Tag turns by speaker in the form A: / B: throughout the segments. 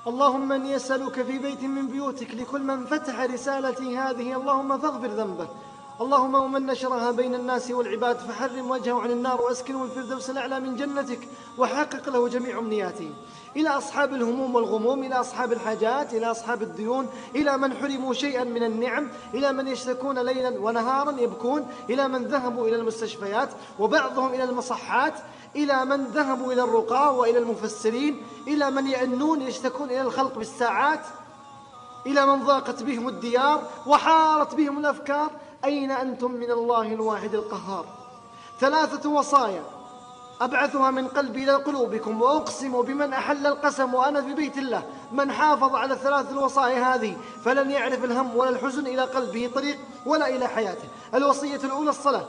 A: اللهم إني أسألك في بيت من بيوتك لكل من فتح رسالتي هذه اللهم فاغفر ذنبه، اللهم ومن نشرها بين الناس والعباد فحرم وجهه عن النار وأسكنه الفردوس الأعلى من جنتك وحقق له جميع أمنياته. إلى أصحاب الهموم والغموم، إلى أصحاب الحاجات، إلى أصحاب الديون، إلى من حرموا شيئا من النعم، إلى من يشتكون ليلا ونهارا يبكون، إلى من ذهبوا إلى المستشفيات وبعضهم إلى المصحات، إلى من ذهبوا إلى الرقاة وإلى المفسرين، إلى من يأنون يشتكون إلى الخلق بالساعات، إلى من ضاقت بهم الديار وحارت بهم الأفكار. أين أنتم من الله الواحد القهار؟ 3 وصايا أبعثها من قلبي إلى قلوبكم، وأقسم بمن أحل القسم وأنا في بيت الله، من حافظ على 3 الوصايا هذه فلن يعرف الهم ولا الحزن إلى قلبه طريق ولا إلى حياته. الوصية الأولى الصلاة،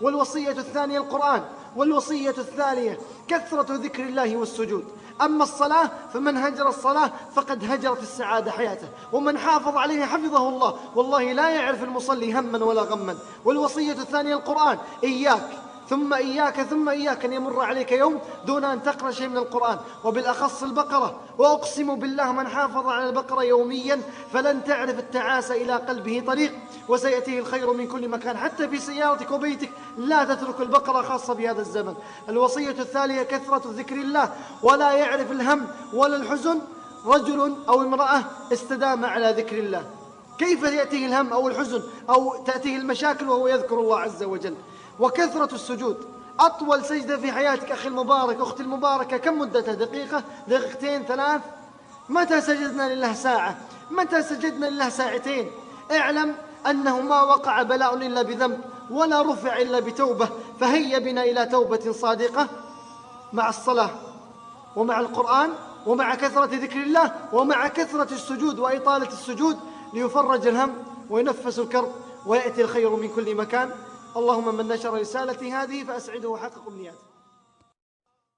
A: والوصية الثانية القرآن، والوصية الثانية كثرة ذكر الله والسجود. أما الصلاة فمن هجر الصلاة فقد هجرت السعادة حياته، ومن حافظ عليها حفظه الله، والله لا يعرف المصلي هما ولا غما. والوصية الثانية القرآن، إياك ثم إياك ثم إياك أن يمر عليك يوم دون أن تقرأ شيء من القرآن، وبالأخص البقرة. وأقسم بالله من حافظ على البقرة يوميا فلن تعرف التعاسة إلى قلبه طريق، وسيأتيه الخير من كل مكان حتى في سيارتك وبيتك. لا تترك البقرة خاصة بهذا الزمن. الوصية الثانية كثرة ذكر الله، ولا يعرف الهم ولا الحزن رجل أو امرأة استدام على ذكر الله. كيف يأتيه الهم أو الحزن أو تأتيه المشاكل وهو يذكر الله عز وجل؟ وكثرة السجود. أطول سجدة في حياتك أخي المبارك، أختي المباركة، كم مدتها؟ دقيقة، دقيقتين، 3؟ متى سجدنا لله ساعة؟ متى سجدنا لله ساعتين؟ اعلم أنه ما وقع بلاء إلا بذنب، ولا رفع إلا بتوبة. فهيا بنا إلى توبة صادقة مع الصلاة ومع القرآن ومع كثرة ذكر الله ومع كثرة السجود وإطالة السجود، ليفرج الهم وينفس الكرب ويأتي الخير من كل مكان. اللهم من نشر رسالتي هذه فأسعده وحقق أمنياته.